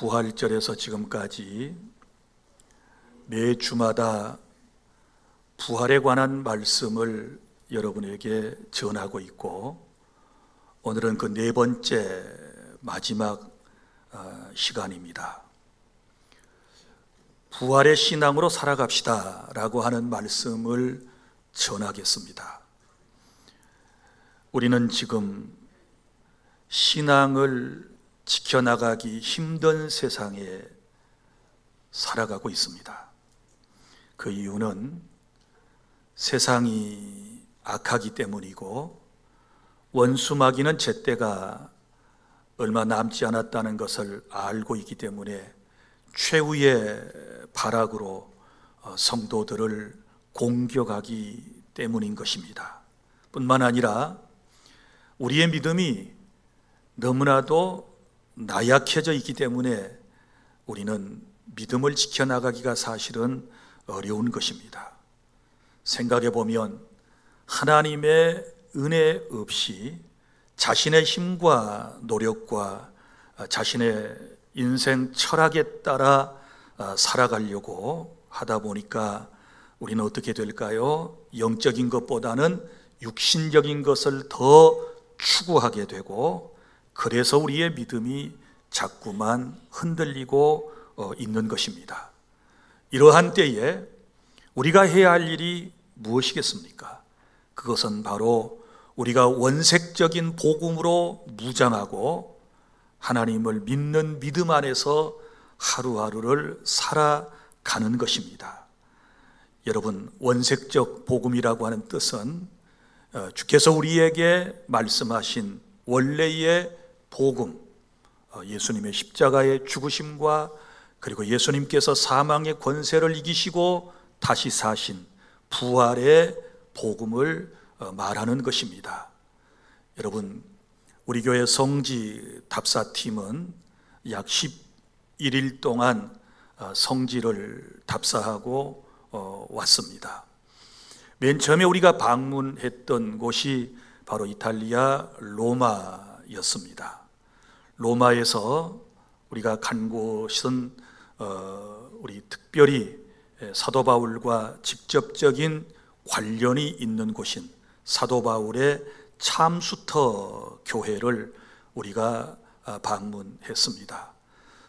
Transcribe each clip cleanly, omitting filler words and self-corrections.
부활절에서 지금까지 매 주마다 부활에 관한 말씀을 여러분에게 전하고 있고, 오늘은 그 네 번째 마지막 시간입니다. 부활의 신앙으로 살아갑시다 라고 하는 말씀을 전하겠습니다. 우리는 지금 신앙을 지켜나가기 힘든 세상에 살아가고 있습니다. 그 이유는 세상이 악하기 때문이고, 원수마귀는 제때가 얼마 남지 않았다는 것을 알고 있기 때문에 최후의 발악으로 성도들을 공격하기 때문인 것입니다. 뿐만 아니라 우리의 믿음이 너무나도 나약해져 있기 때문에 우리는 믿음을 지켜나가기가 사실은 어려운 것입니다. 생각해 보면 하나님의 은혜 없이 자신의 힘과 노력과 자신의 인생 철학에 따라 살아가려고 하다 보니까 우리는 어떻게 될까요? 영적인 것보다는 육신적인 것을 더 추구하게 되고, 그래서 우리의 믿음이 자꾸만 흔들리고 있는 것입니다. 이러한 때에 우리가 해야 할 일이 무엇이겠습니까? 그것은 바로 우리가 원색적인 복음으로 무장하고 하나님을 믿는 믿음 안에서 하루하루를 살아가는 것입니다. 여러분, 원색적 복음이라고 하는 뜻은 주께서 우리에게 말씀하신 원래의 복음, 예수님의 십자가의 죽으심과 그리고 예수님께서 사망의 권세를 이기시고 다시 사신 부활의 복음을 말하는 것입니다. 여러분, 우리 교회 성지 답사팀은 약 11일 동안 성지를 답사하고 왔습니다. 맨 처음에 우리가 방문했던 곳이 바로 이탈리아 로마였습니다. 로마에서 우리가 간 곳은 우리 특별히 사도 바울과 직접적인 관련이 있는 곳인 사도 바울의 참수터 교회를 우리가 방문했습니다.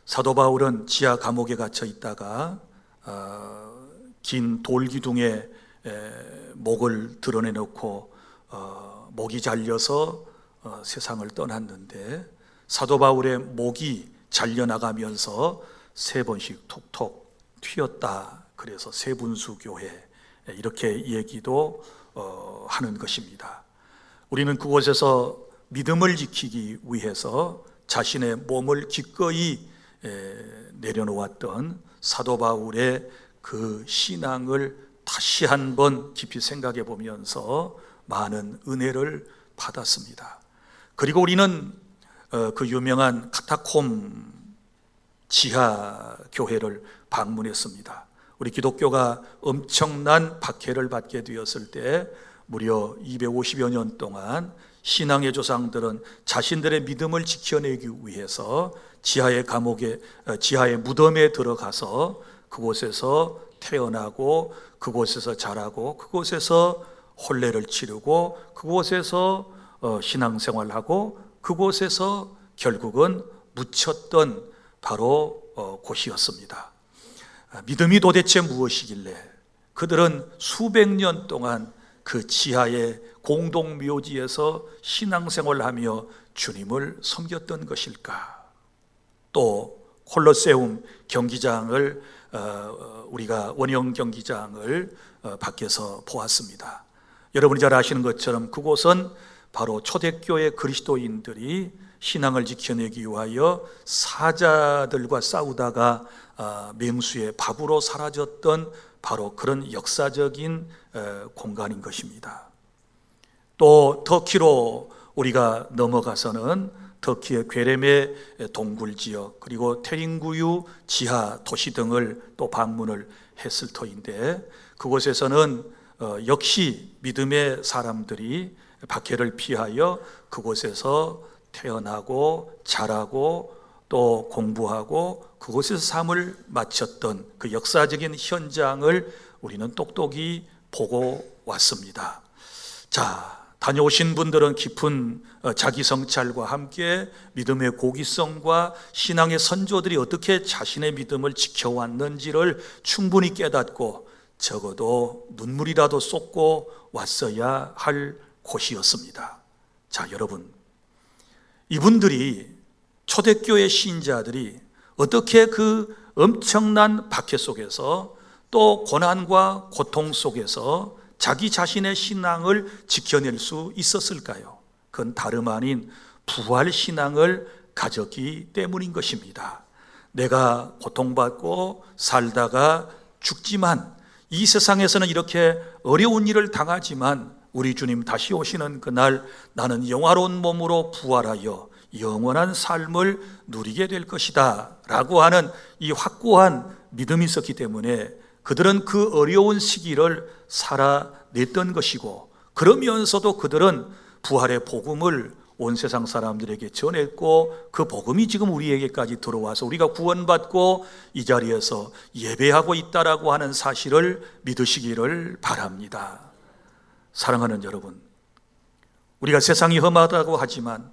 사도 바울은 지하 감옥에 갇혀 있다가 긴 돌기둥에 목을 드러내놓고 목이 잘려서 세상을 떠났는데, 사도 바울의 목이 잘려나가면서 3번씩 톡톡 튀었다. 그래서 세분수 교회, 이렇게 얘기도 하는 것입니다. 우리는 그곳에서 믿음을 지키기 위해서 자신의 몸을 기꺼이 내려놓았던 사도 바울의 그 신앙을 다시 한번 깊이 생각해 보면서 많은 은혜를 받았습니다. 그리고 우리는 그 유명한 카타콤 지하 교회를 방문했습니다. 우리 기독교가 엄청난 박해를 받게 되었을 때 무려 250여 년 동안 신앙의 조상들은 자신들의 믿음을 지켜내기 위해서 지하의 감옥에, 지하의 무덤에 들어가서 그곳에서 태어나고 그곳에서 자라고 그곳에서 혼례를 치르고 그곳에서 신앙생활하고 그곳에서 결국은 묻혔던 바로 곳이었습니다. 믿음이 도대체 무엇이길래 그들은 수백 년 동안 그 지하의 공동묘지에서 신앙생활하며 주님을 섬겼던 것일까? 또 콜로세움 경기장을 우리가 원형 경기장을 밖에서 보았습니다. 여러분이 잘 아시는 것처럼 그곳은 바로 초대교회 그리스도인들이 신앙을 지켜내기 위하여 사자들과 싸우다가 맹수의 밥으로 사라졌던 바로 그런 역사적인 공간인 것입니다. 또 터키로 우리가 넘어가서는 터키의 괴레메 동굴 지역, 그리고 테링구유 지하 도시 등을 또 방문을 했을 터인데, 그곳에서는 역시 믿음의 사람들이 박해를 피하여 그곳에서 태어나고 자라고 또 공부하고 그곳에서 삶을 마쳤던 그 역사적인 현장을 우리는 똑똑히 보고 왔습니다. 자, 다녀오신 분들은 깊은 자기 성찰과 함께 믿음의 고귀성과 신앙의 선조들이 어떻게 자신의 믿음을 지켜왔는지를 충분히 깨닫고 적어도 눈물이라도 쏟고 왔어야 할 곳이었습니다. 자, 여러분, 이분들이 초대교회 신자들이 어떻게 그 엄청난 박해 속에서 또 고난과 고통 속에서 자기 자신의 신앙을 지켜낼 수 있었을까요? 그건 다름 아닌 부활 신앙을 가졌기 때문인 것입니다. 내가 고통받고 살다가 죽지만 이 세상에서는 이렇게 어려운 일을 당하지만 우리 주님 다시 오시는 그날 나는 영화로운 몸으로 부활하여 영원한 삶을 누리게 될 것이다 라고 하는 이 확고한 믿음이 있었기 때문에 그들은 그 어려운 시기를 살아냈던 것이고, 그러면서도 그들은 부활의 복음을 온 세상 사람들에게 전했고 그 복음이 지금 우리에게까지 들어와서 우리가 구원받고 이 자리에서 예배하고 있다라고 하는 사실을 믿으시기를 바랍니다. 사랑하는 여러분, 우리가 세상이 험하다고 하지만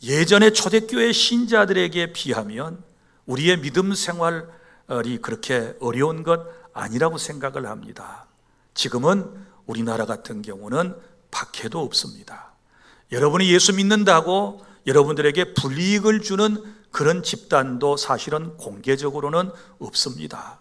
예전의 초대교회 신자들에게 비하면 우리의 믿음 생활이 그렇게 어려운 것 아니라고 생각을 합니다. 지금은 우리나라 같은 경우는 박해도 없습니다. 여러분이 예수 믿는다고 여러분들에게 불이익을 주는 그런 집단도 사실은 공개적으로는 없습니다.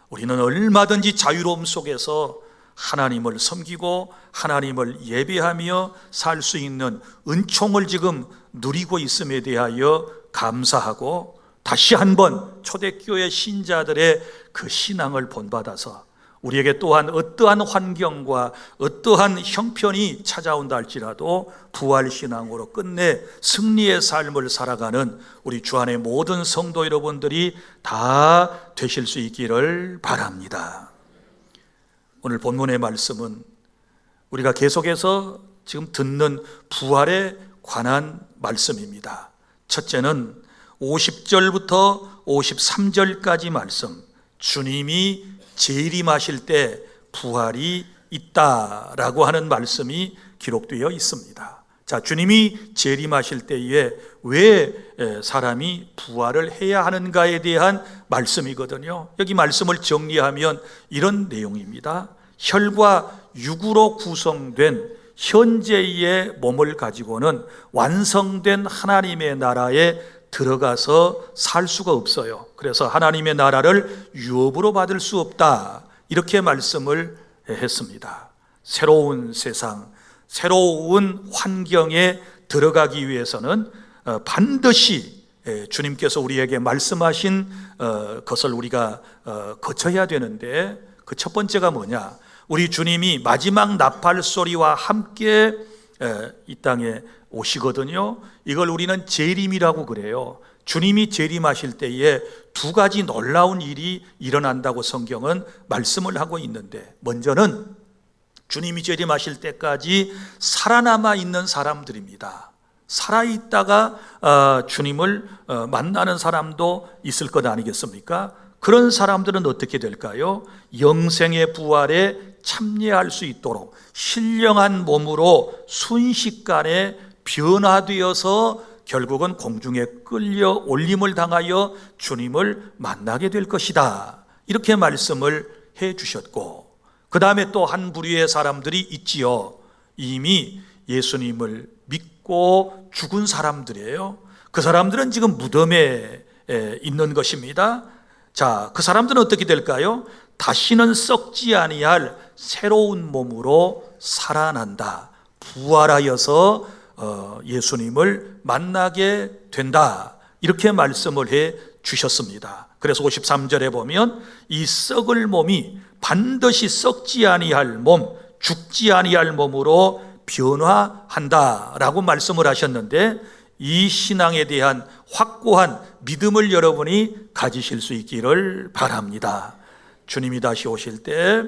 우리는 얼마든지 자유로움 속에서 하나님을 섬기고 하나님을 예배하며 살 수 있는 은총을 지금 누리고 있음에 대하여 감사하고, 다시 한번 초대교회 신자들의 그 신앙을 본받아서 우리에게 또한 어떠한 환경과 어떠한 형편이 찾아온다 할지라도 부활신앙으로 끝내 승리의 삶을 살아가는 우리 주 안의 모든 성도 여러분들이 다 되실 수 있기를 바랍니다. 오늘 본문의 말씀은 우리가 계속해서 지금 듣는 부활에 관한 말씀입니다. 첫째는 50절부터 53절까지 말씀, 주님이 재림하실 때 부활이 있다라고 하는 말씀이 기록되어 있습니다. 자, 주님이 재림하실 때에 왜 사람이 부활을 해야 하는가에 대한 말씀이거든요. 여기 말씀을 정리하면 이런 내용입니다. 혈과 육으로 구성된 현재의 몸을 가지고는 완성된 하나님의 나라에 들어가서 살 수가 없어요. 그래서 하나님의 나라를 유업으로 받을 수 없다, 이렇게 말씀을 했습니다. 새로운 세상, 새로운 환경에 들어가기 위해서는 반드시 주님께서 우리에게 말씀하신 것을 우리가 거쳐야 되는데, 그 첫 번째가 뭐냐? 우리 주님이 마지막 나팔 소리와 함께 이 땅에 오시거든요. 이걸 우리는 재림이라고 그래요. 주님이 재림하실 때에 두 가지 놀라운 일이 일어난다고 성경은 말씀을 하고 있는데, 먼저는 주님이 재림하실 때까지 살아남아 있는 사람들입니다. 살아있다가 주님을 만나는 사람도 있을 것 아니겠습니까? 그런 사람들은 어떻게 될까요? 영생의 부활에 참여할 수 있도록 신령한 몸으로 순식간에 변화되어서 결국은 공중에 끌려 올림을 당하여 주님을 만나게 될 것이다, 이렇게 말씀을 해 주셨고, 그 다음에 또 한 부류의 사람들이 있지요. 이미 예수님을 믿고 죽은 사람들이에요. 그 사람들은 지금 무덤에 있는 것입니다. 자, 그 사람들은 어떻게 될까요? 다시는 썩지 아니할 새로운 몸으로 살아난다, 부활하여서 예수님을 만나게 된다, 이렇게 말씀을 해 주셨습니다. 그래서 53절에 보면 이 썩을 몸이 반드시 썩지 아니할 몸, 죽지 아니할 몸으로 변화한다라고 말씀을 하셨는데, 이 신앙에 대한 확고한 믿음을 여러분이 가지실 수 있기를 바랍니다. 주님이 다시 오실 때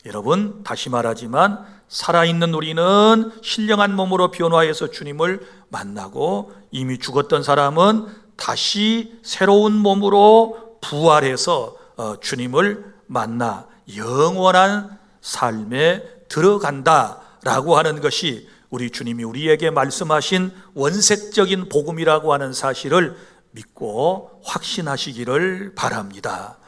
여러분, 다시 말하지만 살아있는 우리는 신령한 몸으로 변화해서 주님을 만나고, 이미 죽었던 사람은 다시 새로운 몸으로 부활해서 주님을 만나 영원한 삶에 들어간다라고 하는 것이 우리 주님이 우리에게 말씀하신 원색적인 복음이라고 하는 사실을 믿고 확신하시기를 바랍니다.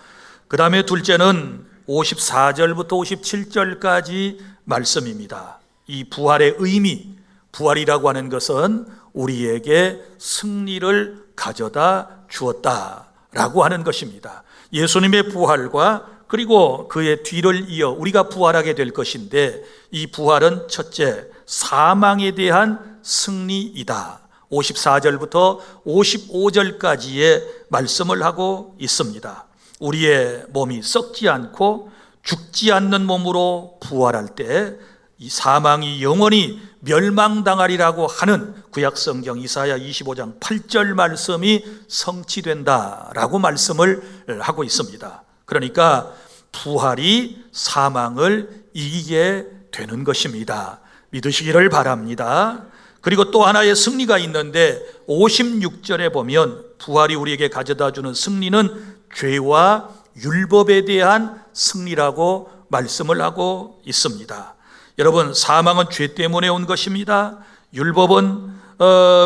그 다음에 둘째는 54절부터 57절까지 말씀입니다. 이 부활의 의미, 부활이라고 하는 것은 우리에게 승리를 가져다 주었다라고 하는 것입니다. 예수님의 부활과 그리고 그의 뒤를 이어 우리가 부활하게 될 것인데, 이 부활은 첫째, 사망에 대한 승리이다. 54절부터 55절까지의 말씀을 하고 있습니다. 우리의 몸이 썩지 않고 죽지 않는 몸으로 부활할 때 이 사망이 영원히 멸망당하리라고 하는 구약성경 이사야 25장 8절 말씀이 성취된다라고 말씀을 하고 있습니다. 그러니까 부활이 사망을 이기게 되는 것입니다. 믿으시기를 바랍니다. 그리고 또 하나의 승리가 있는데 56절에 보면 부활이 우리에게 가져다주는 승리는 죄와 율법에 대한 승리라고 말씀을 하고 있습니다. 여러분, 사망은 죄 때문에 온 것입니다. 율법은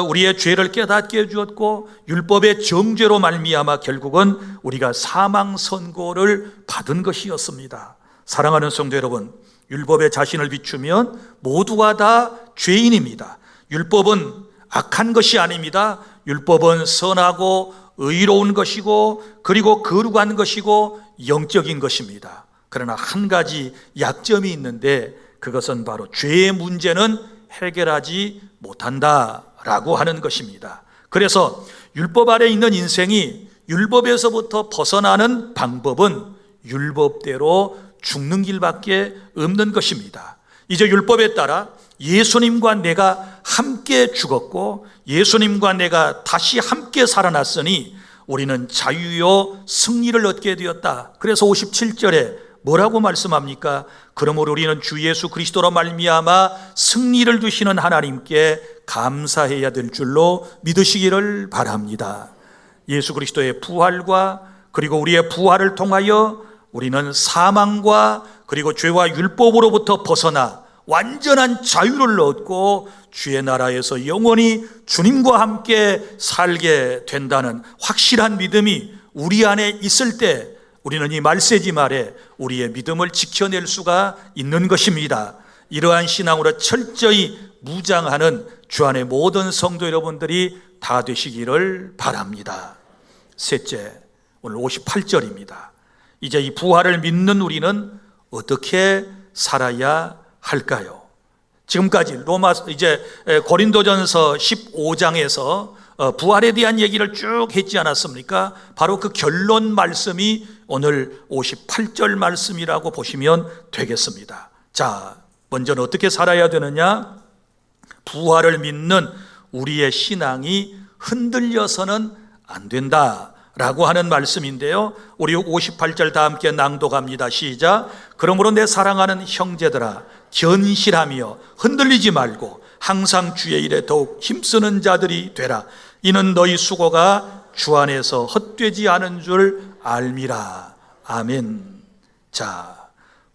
우리의 죄를 깨닫게 해주었고, 율법의 정죄로 말미암아 결국은 우리가 사망 선고를 받은 것이었습니다. 사랑하는 성도 여러분, 율법에 자신을 비추면 모두가 다 죄인입니다. 율법은 악한 것이 아닙니다. 율법은 선하고 의로운 것이고, 그리고 거룩한 것이고 영적인 것입니다. 그러나 한 가지 약점이 있는데, 그것은 바로 죄의 문제는 해결하지 못한다라고 하는 것입니다. 그래서 율법 아래 있는 인생이 율법에서부터 벗어나는 방법은 율법대로 죽는 길밖에 없는 것입니다. 이제 율법에 따라 예수님과 내가 함께 죽었고 예수님과 내가 다시 함께 살아났으니 우리는 자유요 승리를 얻게 되었다. 그래서 57절에 뭐라고 말씀합니까? 그러므로 우리는 주 예수 그리스도로 말미암아 승리를 두시는 하나님께 감사해야 될 줄로 믿으시기를 바랍니다. 예수 그리스도의 부활과 그리고 우리의 부활을 통하여 우리는 사망과 그리고 죄와 율법으로부터 벗어나 완전한 자유를 얻고 주의 나라에서 영원히 주님과 함께 살게 된다는 확실한 믿음이 우리 안에 있을 때 우리는 이 말세지 말에 우리의 믿음을 지켜낼 수가 있는 것입니다. 이러한 신앙으로 철저히 무장하는 주 안의 모든 성도 여러분들이 다 되시기를 바랍니다. 셋째, 오늘 58절입니다. 이제 이 부활을 믿는 우리는 어떻게 살아야 할까요? 지금까지 고린도전서 15장에서 부활에 대한 얘기를 쭉 했지 않았습니까? 바로 그 결론 말씀이 오늘 58절 말씀이라고 보시면 되겠습니다. 자, 먼저는 어떻게 살아야 되느냐? 부활을 믿는 우리의 신앙이 흔들려서는 안 된다라고 하는 말씀인데요, 우리 58절 다 함께 낭독합니다. 시작. 그러므로 내 사랑하는 형제들아, 견실하며 흔들리지 말고 항상 주의 일에 더욱 힘쓰는 자들이 되라. 이는 너희 수고가 주 안에서 헛되지 않은 줄 알미라. 아멘. 자,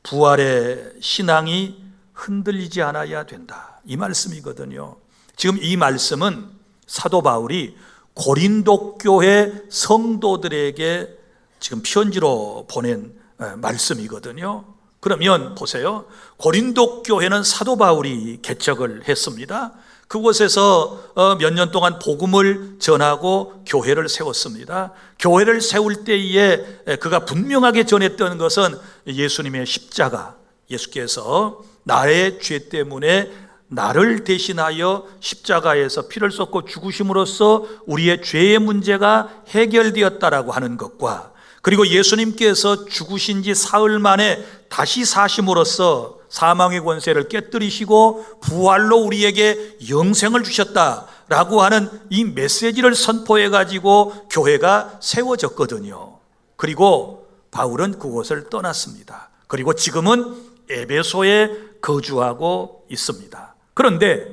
부활의 신앙이 흔들리지 않아야 된다, 이 말씀이거든요. 지금 이 말씀은 사도 바울이 고린도 교회 성도들에게 지금 편지로 보낸 말씀이거든요. 그러면 보세요. 고린도 교회는 사도 바울이 개척을 했습니다. 그곳에서 몇 년 동안 복음을 전하고 교회를 세웠습니다. 교회를 세울 때에 그가 분명하게 전했던 것은 예수님의 십자가, 예수께서 나의 죄 때문에 나를 대신하여 십자가에서 피를 쏟고 죽으심으로써 우리의 죄의 문제가 해결되었다라고 하는 것과, 그리고 예수님께서 죽으신 지 사흘 만에 다시 사심으로써 사망의 권세를 깨뜨리시고 부활로 우리에게 영생을 주셨다라고 하는 이 메시지를 선포해 가지고 교회가 세워졌거든요. 그리고 바울은 그곳을 떠났습니다. 그리고 지금은 에베소에 거주하고 있습니다. 그런데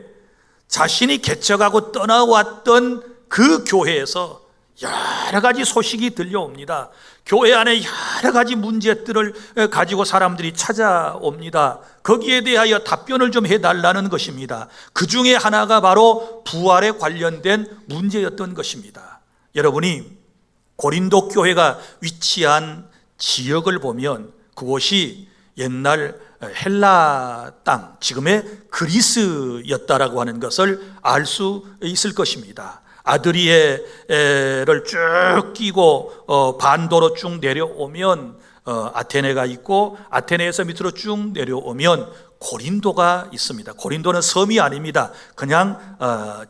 자신이 개척하고 떠나왔던 그 교회에서 여러 가지 소식이 들려옵니다. 교회 안에 여러 가지 문제들을 가지고 사람들이 찾아옵니다. 거기에 대하여 답변을 좀 해달라는 것입니다. 그 중에 하나가 바로 부활에 관련된 문제였던 것입니다. 여러분이 고린도 교회가 위치한 지역을 보면 그곳이 옛날 헬라 땅, 지금의 그리스였다라고 하는 것을 알 수 있을 것입니다. 아드리에를 쭉 끼고 반도로 쭉 내려오면 아테네가 있고, 아테네에서 밑으로 쭉 내려오면 고린도가 있습니다. 고린도는 섬이 아닙니다. 그냥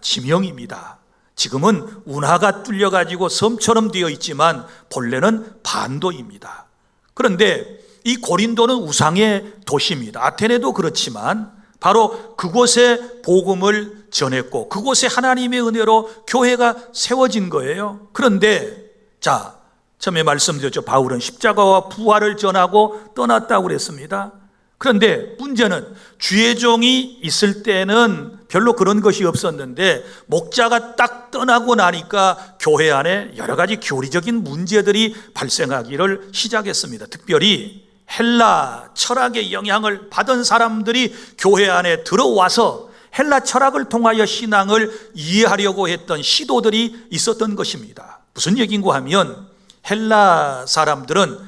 지명입니다. 지금은 운하가 뚫려가지고 섬처럼 되어 있지만 본래는 반도입니다. 그런데 이 고린도는 우상의 도시입니다. 아테네도 그렇지만 바로 그곳에 복음을 전했고 그곳에 하나님의 은혜로 교회가 세워진 거예요. 그런데 자, 처음에 말씀드렸죠. 바울은 십자가와 부활을 전하고 떠났다고 그랬습니다. 그런데 문제는 주의 종이 있을 때는 별로 그런 것이 없었는데 목자가 딱 떠나고 나니까 교회 안에 여러 가지 교리적인 문제들이 발생하기를 시작했습니다. 특별히 헬라 철학의 영향을 받은 사람들이 교회 안에 들어와서 헬라 철학을 통하여 신앙을 이해하려고 했던 시도들이 있었던 것입니다. 무슨 얘기인가 하면 헬라 사람들은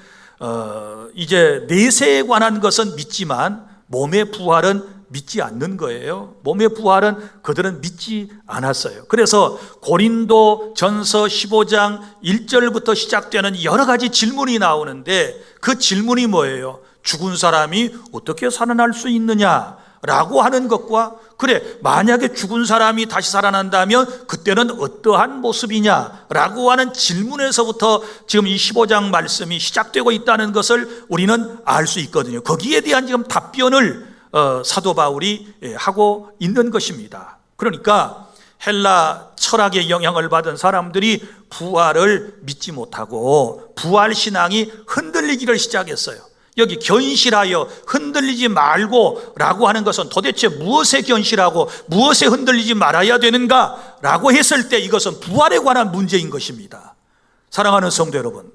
이제 내세에 관한 것은 믿지만 몸의 부활은 믿지 않는 거예요. 몸의 부활은 그들은 믿지 않았어요. 그래서 고린도 전서 15장 1절부터 시작되는 여러 가지 질문이 나오는데 그 질문이 뭐예요? 죽은 사람이 어떻게 살아날 수 있느냐? 라고 하는 것과 그래 만약에 죽은 사람이 다시 살아난다면 그때는 어떠한 모습이냐? 라고 하는 질문에서부터 지금 이 15장 말씀이 시작되고 있다는 것을 우리는 알 수 있거든요. 거기에 대한 지금 답변을 사도 바울이 하고 있는 것입니다. 그러니까 헬라 철학의 영향을 받은 사람들이 부활을 믿지 못하고 부활 신앙이 흔들리기를 시작했어요. 여기 견실하여 흔들리지 말고 라고 하는 것은 도대체 무엇에 견실하고 무엇에 흔들리지 말아야 되는가 라고 했을 때 이것은 부활에 관한 문제인 것입니다. 사랑하는 성도 여러분,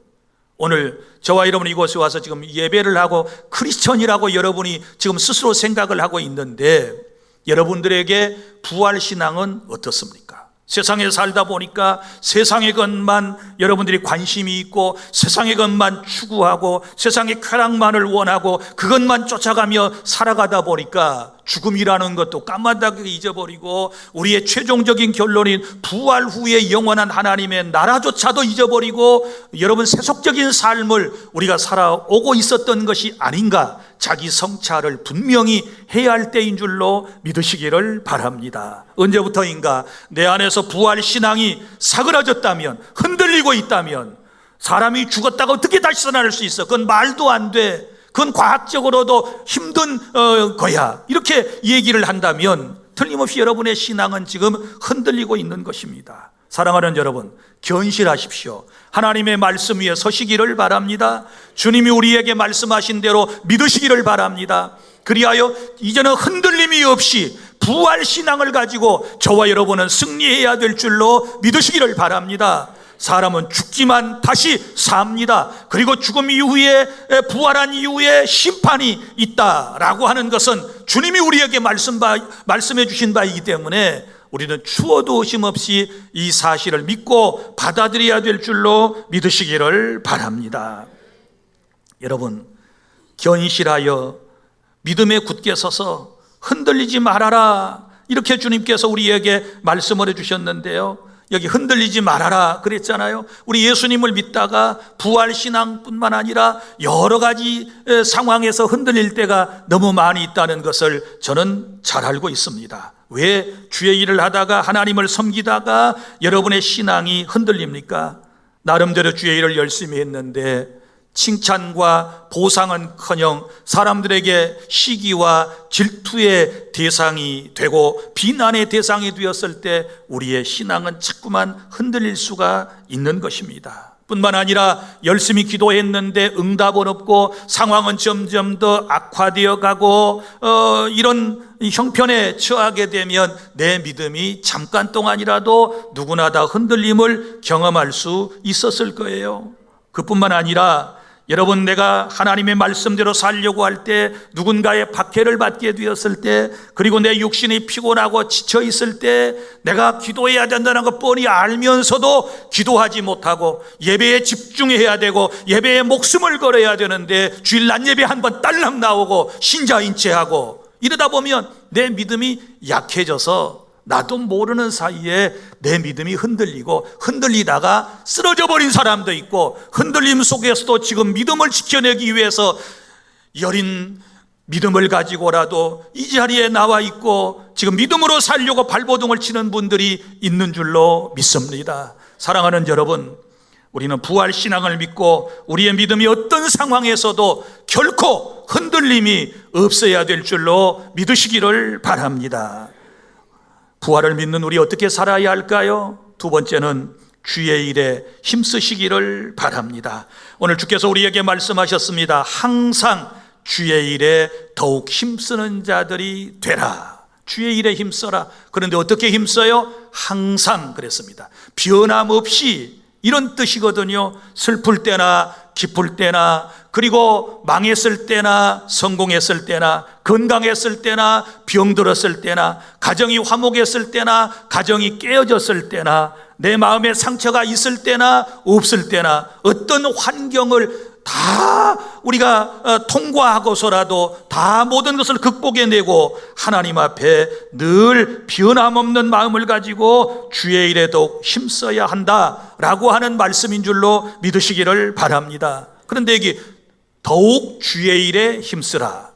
오늘 저와 여러분 이곳에 와서 지금 예배를 하고 크리스천이라고 여러분이 지금 스스로 생각을 하고 있는데 여러분들에게 부활 신앙은 어떻습니까? 세상에 살다 보니까 세상의 것만 여러분들이 관심이 있고 세상의 것만 추구하고 세상의 쾌락만을 원하고 그것만 쫓아가며 살아가다 보니까 죽음이라는 것도 까마득하게 잊어버리고 우리의 최종적인 결론인 부활 후에 영원한 하나님의 나라조차도 잊어버리고 여러분 세속적인 삶을 우리가 살아오고 있었던 것이 아닌가, 자기 성찰을 분명히 해야 할 때인 줄로 믿으시기를 바랍니다. 언제부터인가 내 안에서 부활 신앙이 사그라졌다면, 흔들리고 있다면, 사람이 죽었다가 어떻게 다시 살아날 수 있어? 그건 말도 안 돼. 그건 과학적으로도 힘든 거야. 이렇게 얘기를 한다면 틀림없이 여러분의 신앙은 지금 흔들리고 있는 것입니다. 사랑하는 여러분, 견실하십시오. 하나님의 말씀 위에 서시기를 바랍니다. 주님이 우리에게 말씀하신 대로 믿으시기를 바랍니다. 그리하여 이제는 흔들림이 없이 부활 신앙을 가지고 저와 여러분은 승리해야 될 줄로 믿으시기를 바랍니다. 사람은 죽지만 다시 삽니다. 그리고 죽음 이후에, 부활한 이후에 심판이 있다라고 하는 것은 주님이 우리에게 말씀해 주신 바이기 때문에 우리는 추워도 의심 없이 이 사실을 믿고 받아들여야 될 줄로 믿으시기를 바랍니다. 여러분, 견실하여 믿음에 굳게 서서 흔들리지 말아라, 이렇게 주님께서 우리에게 말씀을 해주셨는데요, 여기 흔들리지 말아라 그랬잖아요. 우리 예수님을 믿다가 부활신앙뿐만 아니라 여러 가지 상황에서 흔들릴 때가 너무 많이 있다는 것을 저는 잘 알고 있습니다. 왜 주의 일을 하다가 하나님을 섬기다가 여러분의 신앙이 흔들립니까? 나름대로 주의 일을 열심히 했는데 칭찬과 보상은커녕 사람들에게 시기와 질투의 대상이 되고 비난의 대상이 되었을 때 우리의 신앙은 자꾸만 흔들릴 수가 있는 것입니다. 뿐만 아니라 열심히 기도했는데 응답은 없고 상황은 점점 더 악화되어 가고 이런 형편에 처하게 되면 내 믿음이 잠깐 동안이라도 누구나 다 흔들림을 경험할 수 있었을 거예요. 그뿐만 아니라 여러분, 내가 하나님의 말씀대로 살려고 할 때, 누군가의 박해를 받게 되었을 때, 그리고 내 육신이 피곤하고 지쳐 있을 때, 내가 기도해야 된다는 것 뻔히 알면서도 기도하지 못하고 예배에 집중해야 되고 예배에 목숨을 걸어야 되는데 주일 낮 예배 한 번 딸랑 나오고 신자인 체하고 이러다 보면 내 믿음이 약해져서 나도 모르는 사이에 내 믿음이 흔들리고 흔들리다가 쓰러져 버린 사람도 있고, 흔들림 속에서도 지금 믿음을 지켜내기 위해서 여린 믿음을 가지고라도 이 자리에 나와 있고 지금 믿음으로 살려고 발버둥을 치는 분들이 있는 줄로 믿습니다. 사랑하는 여러분, 우리는 부활 신앙을 믿고 우리의 믿음이 어떤 상황에서도 결코 흔들림이 없어야 될 줄로 믿으시기를 바랍니다. 부활을 믿는 우리 어떻게 살아야 할까요? 두 번째는 주의 일에 힘쓰시기를 바랍니다. 오늘 주께서 우리에게 말씀하셨습니다. 항상 주의 일에 더욱 힘쓰는 자들이 되라. 주의 일에 힘써라. 그런데 어떻게 힘써요? 항상 그랬습니다. 변함없이, 이런 뜻이거든요. 슬플 때나 기쁠 때나, 그리고 망했을 때나 성공했을 때나, 건강했을 때나 병들었을 때나, 가정이 화목했을 때나 가정이 깨어졌을 때나, 내 마음에 상처가 있을 때나 없을 때나, 어떤 환경을 다 우리가 통과하고서라도 다 모든 것을 극복해내고 하나님 앞에 늘 변함없는 마음을 가지고 주의 일에 더욱 힘써야 한다라고 하는 말씀인 줄로 믿으시기를 바랍니다. 그런데 여기 더욱 주의 일에 힘쓰라.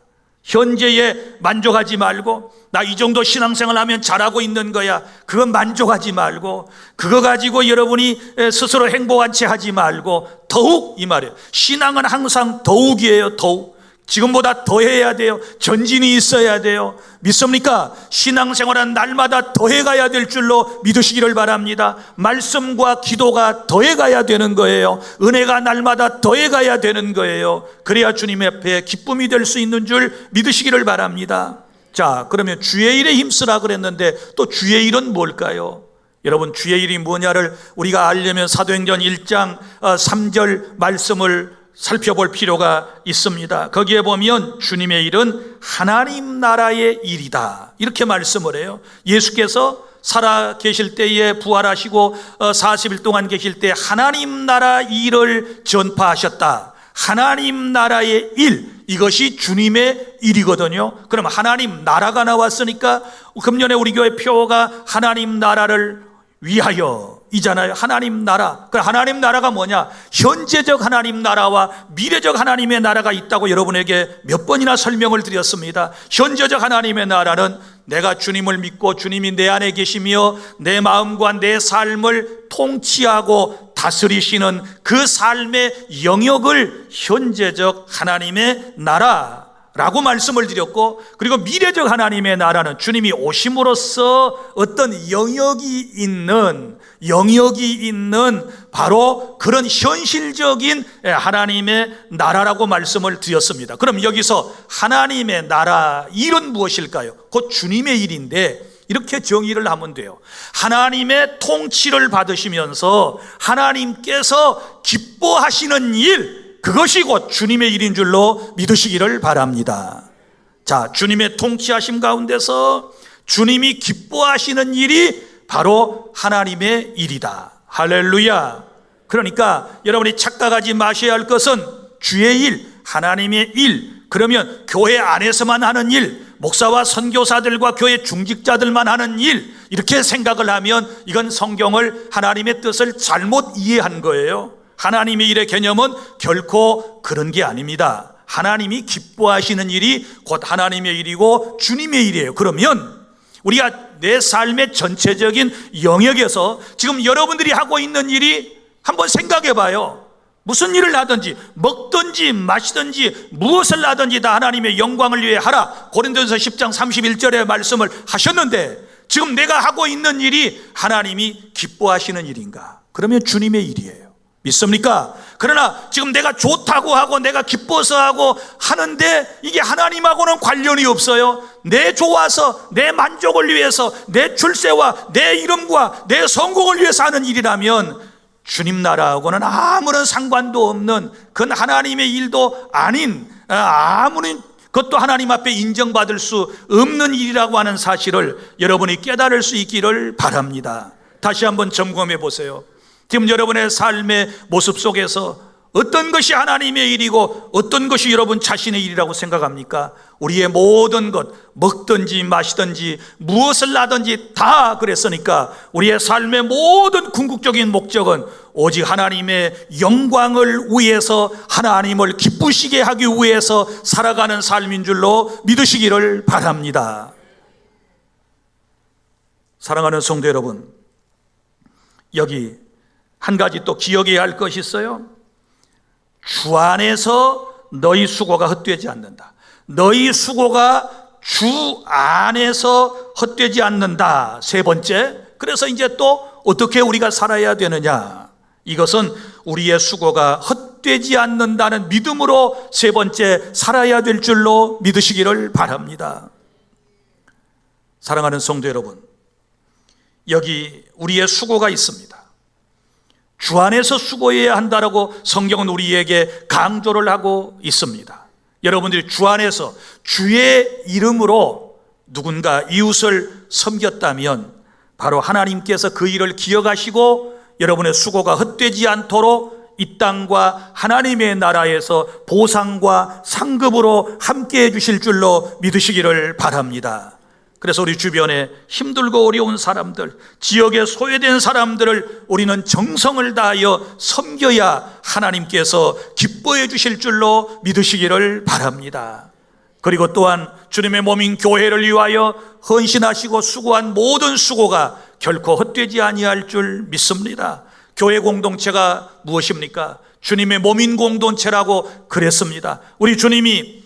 현재에 만족하지 말고 나 이 정도 신앙생활 하면 잘하고 있는 거야, 그건 만족하지 말고, 그거 가지고 여러분이 스스로 행복한 채 하지 말고 더욱, 이 말이에요. 신앙은 항상 더욱이에요. 더욱. 지금보다 더 해야 돼요. 전진이 있어야 돼요. 믿습니까? 신앙생활은 날마다 더해가야 될 줄로 믿으시기를 바랍니다. 말씀과 기도가 더해가야 되는 거예요. 은혜가 날마다 더해가야 되는 거예요. 그래야 주님 앞에 기쁨이 될 수 있는 줄 믿으시기를 바랍니다. 자, 그러면 주의 일에 힘쓰라 그랬는데 또 주의 일은 뭘까요? 여러분, 주의 일이 뭐냐를 우리가 알려면 사도행전 1장 3절 말씀을 살펴볼 필요가 있습니다. 거기에 보면 주님의 일은 하나님 나라의 일이다, 이렇게 말씀을 해요. 예수께서 살아 계실 때에 부활하시고 40일 동안 계실 때 하나님 나라 일을 전파하셨다. 하나님 나라의 일, 이것이 주님의 일이거든요. 그럼 하나님 나라가 나왔으니까 금년에 우리 교회 표어가 하나님 나라를 위하여 이잖아요. 하나님 나라. 그 하나님 나라가 뭐냐? 현재적 하나님 나라와 미래적 하나님의 나라가 있다고 여러분에게 몇 번이나 설명을 드렸습니다. 현재적 하나님의 나라는 내가 주님을 믿고 주님이 내 안에 계시며 내 마음과 내 삶을 통치하고 다스리시는 그 삶의 영역을 현재적 하나님의 나라라고 말씀을 드렸고, 그리고 미래적 하나님의 나라는 주님이 오심으로써 어떤 영역이 있는 바로 그런 현실적인 하나님의 나라라고 말씀을 드렸습니다. 그럼 여기서 하나님의 나라 일은 무엇일까요? 곧 주님의 일인데 이렇게 정의를 하면 돼요. 하나님의 통치를 받으시면서 하나님께서 기뻐하시는 일, 그것이 곧 주님의 일인 줄로 믿으시기를 바랍니다. 자, 주님의 통치하심 가운데서 주님이 기뻐하시는 일이 바로 하나님의 일이다. 할렐루야. 그러니까 여러분이 착각하지 마셔야 할 것은 주의 일, 하나님의 일, 그러면 교회 안에서만 하는 일, 목사와 선교사들과 교회 중직자들만 하는 일, 이렇게 생각을 하면 이건 성경을, 하나님의 뜻을 잘못 이해한 거예요. 하나님의 일의 개념은 결코 그런 게 아닙니다. 하나님이 기뻐하시는 일이 곧 하나님의 일이고 주님의 일이에요. 그러면 우리가 내 삶의 전체적인 영역에서 지금 여러분들이 하고 있는 일이 한번 생각해 봐요. 무슨 일을 하든지 먹든지 마시든지 무엇을 하든지 다 하나님의 영광을 위해 하라, 고린도전서 10장 31절의 말씀을 하셨는데 지금 내가 하고 있는 일이 하나님이 기뻐하시는 일인가? 그러면 주님의 일이에요. 믿습니까? 그러나 지금 내가 좋다고 하고 내가 기뻐서 하고 하는데 이게 하나님하고는 관련이 없어요. 내 좋아서, 내 만족을 위해서, 내 출세와 내 이름과 내 성공을 위해서 하는 일이라면 주님 나라하고는 아무런 상관도 없는, 그건 하나님의 일도 아닌, 아무런 그것도 하나님 앞에 인정받을 수 없는 일이라고 하는 사실을 여러분이 깨달을 수 있기를 바랍니다. 다시 한번 점검해 보세요. 지금 여러분의 삶의 모습 속에서 어떤 것이 하나님의 일이고 어떤 것이 여러분 자신의 일이라고 생각합니까? 우리의 모든 것, 먹든지 마시든지 무엇을 하든지 다 그랬으니까 우리의 삶의 모든 궁극적인 목적은 오직 하나님의 영광을 위해서, 하나님을 기쁘시게 하기 위해서 살아가는 삶인 줄로 믿으시기를 바랍니다. 사랑하는 성도 여러분, 여기 한 가지 또 기억해야 할 것이 있어요. 주 안에서 너희 수고가 헛되지 않는다. 너희 수고가 주 안에서 헛되지 않는다. 세 번째, 그래서 이제 또 어떻게 우리가 살아야 되느냐, 이것은 우리의 수고가 헛되지 않는다는 믿음으로 세 번째 살아야 될 줄로 믿으시기를 바랍니다. 사랑하는 성도 여러분, 여기 우리의 수고가 있습니다. 주 안에서 수고해야 한다라고 성경은 우리에게 강조를 하고 있습니다. 여러분들이 주 안에서 주의 이름으로 누군가 이웃을 섬겼다면 바로 하나님께서 그 일을 기억하시고 여러분의 수고가 헛되지 않도록 이 땅과 하나님의 나라에서 보상과 상급으로 함께해 주실 줄로 믿으시기를 바랍니다. 그래서 우리 주변에 힘들고 어려운 사람들, 지역에 소외된 사람들을 우리는 정성을 다하여 섬겨야 하나님께서 기뻐해 주실 줄로 믿으시기를 바랍니다. 그리고 또한 주님의 몸인 교회를 위하여 헌신하시고 수고한 모든 수고가 결코 헛되지 아니할 줄 믿습니다. 교회 공동체가 무엇입니까? 주님의 몸인 공동체라고 그랬습니다. 우리 주님이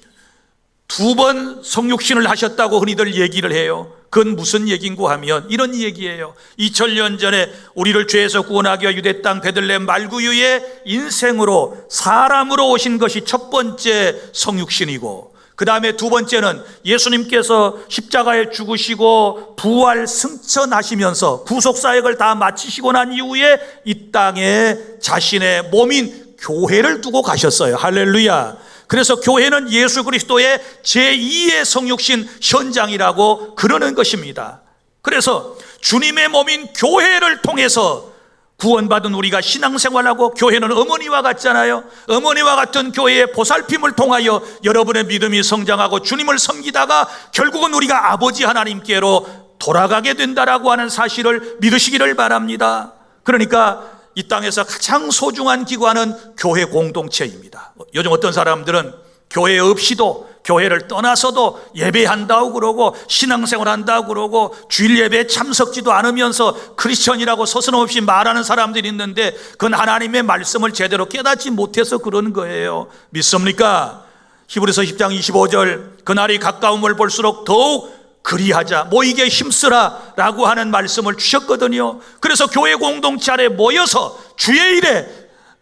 2번 성육신을 하셨다고 흔히들 얘기를 해요. 그건 무슨 얘기인고 하면 이런 얘기예요. 2000년 전에 우리를 죄에서 구원하기 위해 유대 땅 베들레헴 말구유의 인생으로 사람으로 오신 것이 첫 번째 성육신이고, 그 다음에 두 번째는 예수님께서 십자가에 죽으시고 부활 승천하시면서 구속사역을 다 마치시고 난 이후에 이 땅에 자신의 몸인 교회를 두고 가셨어요. 할렐루야. 그래서 교회는 예수 그리스도의 제2의 성육신 현장이라고 그러는 것입니다. 그래서 주님의 몸인 교회를 통해서 구원받은 우리가 신앙생활하고, 교회는 어머니와 같잖아요. 어머니와 같은 교회의 보살핌을 통하여 여러분의 믿음이 성장하고 주님을 섬기다가 결국은 우리가 아버지 하나님께로 돌아가게 된다라고 하는 사실을 믿으시기를 바랍니다. 그러니까 이 땅에서 가장 소중한 기관은 교회 공동체입니다. 요즘 어떤 사람들은 교회 없이도, 교회를 떠나서도 예배한다고 그러고 신앙생활 한다고 그러고 주일 예배에 참석지도 않으면서 크리스천이라고 서슴없이 말하는 사람들이 있는데 그건 하나님의 말씀을 제대로 깨닫지 못해서 그러는 거예요. 믿습니까? 히브리서 10장 25절, 그날이 가까움을 볼수록 더욱 그리하자, 모이게 힘쓰라 라고 하는 말씀을 주셨거든요. 그래서 교회 공동체 안에 모여서 주의 일에,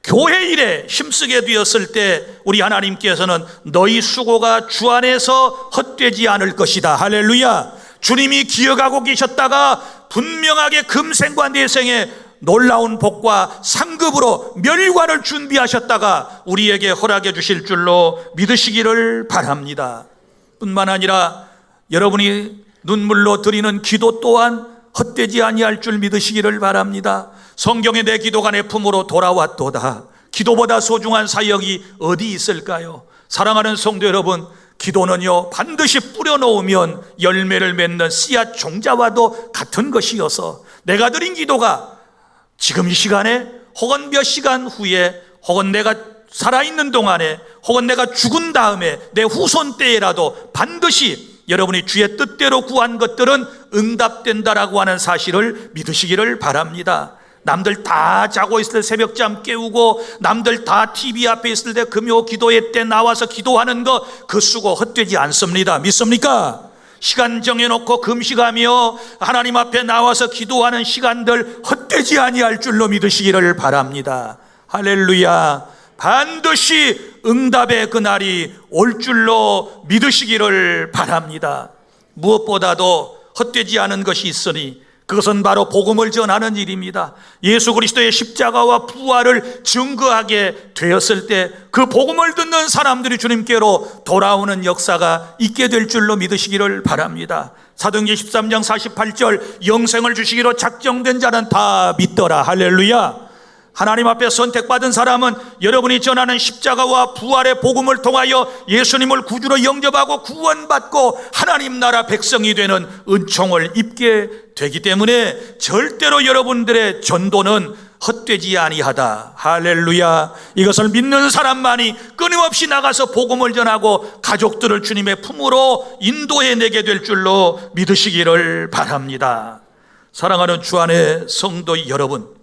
교회 일에 힘쓰게 되었을 때 우리 하나님께서는 너희 수고가 주 안에서 헛되지 않을 것이다. 할렐루야. 주님이 기억하고 계셨다가 분명하게 금생과 내생에 놀라운 복과 상급으로 멸관을 준비하셨다가 우리에게 허락해 주실 줄로 믿으시기를 바랍니다. 뿐만 아니라 여러분이 눈물로 드리는 기도 또한 헛되지 아니할 줄 믿으시기를 바랍니다. 성경에 내 기도가 내 품으로 돌아왔도다. 기도보다 소중한 사역이 어디 있을까요? 사랑하는 성도 여러분, 기도는요 반드시 뿌려놓으면 열매를 맺는 씨앗 종자와도 같은 것이어서 내가 드린 기도가 지금 이 시간에 혹은 몇 시간 후에 혹은 내가 살아있는 동안에 혹은 내가 죽은 다음에 내 후손 때에라도 반드시 여러분이 주의 뜻대로 구한 것들은 응답된다라고 하는 사실을 믿으시기를 바랍니다. 남들 다 자고 있을 때 새벽잠 깨우고 남들 다 TV 앞에 있을 때 금요 기도회 때 나와서 기도하는 거, 그 수고 헛되지 않습니다. 믿습니까? 시간 정해놓고 금식하며 하나님 앞에 나와서 기도하는 시간들 헛되지 아니할 줄로 믿으시기를 바랍니다. 할렐루야. 반드시 응답의 그날이 올 줄로 믿으시기를 바랍니다. 무엇보다도 헛되지 않은 것이 있으니 그것은 바로 복음을 전하는 일입니다. 예수 그리스도의 십자가와 부활을 증거하게 되었을 때 그 복음을 듣는 사람들이 주님께로 돌아오는 역사가 있게 될 줄로 믿으시기를 바랍니다. 사도행전 13장 48절 영생을 주시기로 작정된 자는 다 믿더라. 할렐루야. 하나님 앞에 선택받은 사람은 여러분이 전하는 십자가와 부활의 복음을 통하여 예수님을 구주로 영접하고 구원받고 하나님 나라 백성이 되는 은총을 입게 되기 때문에 절대로 여러분들의 전도는 헛되지 아니하다. 할렐루야. 이것을 믿는 사람만이 끊임없이 나가서 복음을 전하고 가족들을 주님의 품으로 인도해내게 될 줄로 믿으시기를 바랍니다. 사랑하는 주 안의 성도 여러분,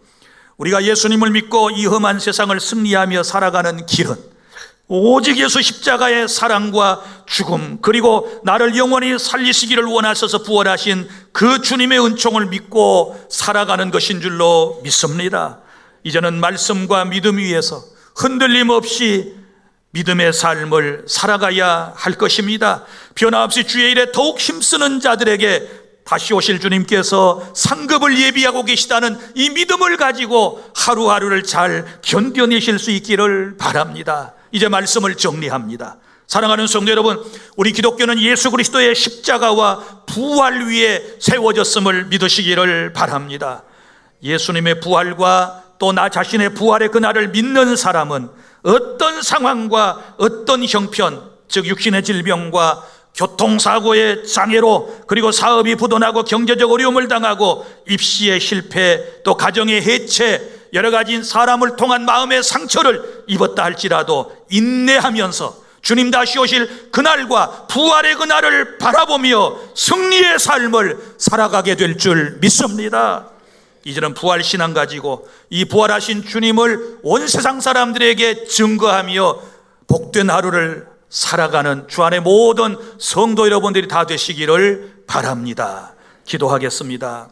우리가 예수님을 믿고 이 험한 세상을 승리하며 살아가는 길은 오직 예수 십자가의 사랑과 죽음, 그리고 나를 영원히 살리시기를 원하셔서 부활하신 그 주님의 은총을 믿고 살아가는 것인 줄로 믿습니다. 이제는 말씀과 믿음 위에서 흔들림 없이 믿음의 삶을 살아가야 할 것입니다. 변함없이 주의 일에 더욱 힘쓰는 자들에게 다시 오실 주님께서 상급을 예비하고 계시다는 이 믿음을 가지고 하루하루를 잘 견뎌내실 수 있기를 바랍니다. 이제 말씀을 정리합니다. 사랑하는 성도 여러분, 우리 기독교는 예수 그리스도의 십자가와 부활 위에 세워졌음을 믿으시기를 바랍니다. 예수님의 부활과 또 나 자신의 부활의 그날을 믿는 사람은 어떤 상황과 어떤 형편, 즉 육신의 질병과 교통사고의 장애로, 그리고 사업이 부도나고 경제적 어려움을 당하고 입시의 실패, 또 가정의 해체, 여러 가지 사람을 통한 마음의 상처를 입었다 할지라도 인내하면서 주님 다시 오실 그날과 부활의 그날을 바라보며 승리의 삶을 살아가게 될 줄 믿습니다. 이제는 부활신앙 가지고 이 부활하신 주님을 온 세상 사람들에게 증거하며 복된 하루를 살아가는 주 안의 모든 성도 여러분들이 다 되시기를 바랍니다. 기도하겠습니다.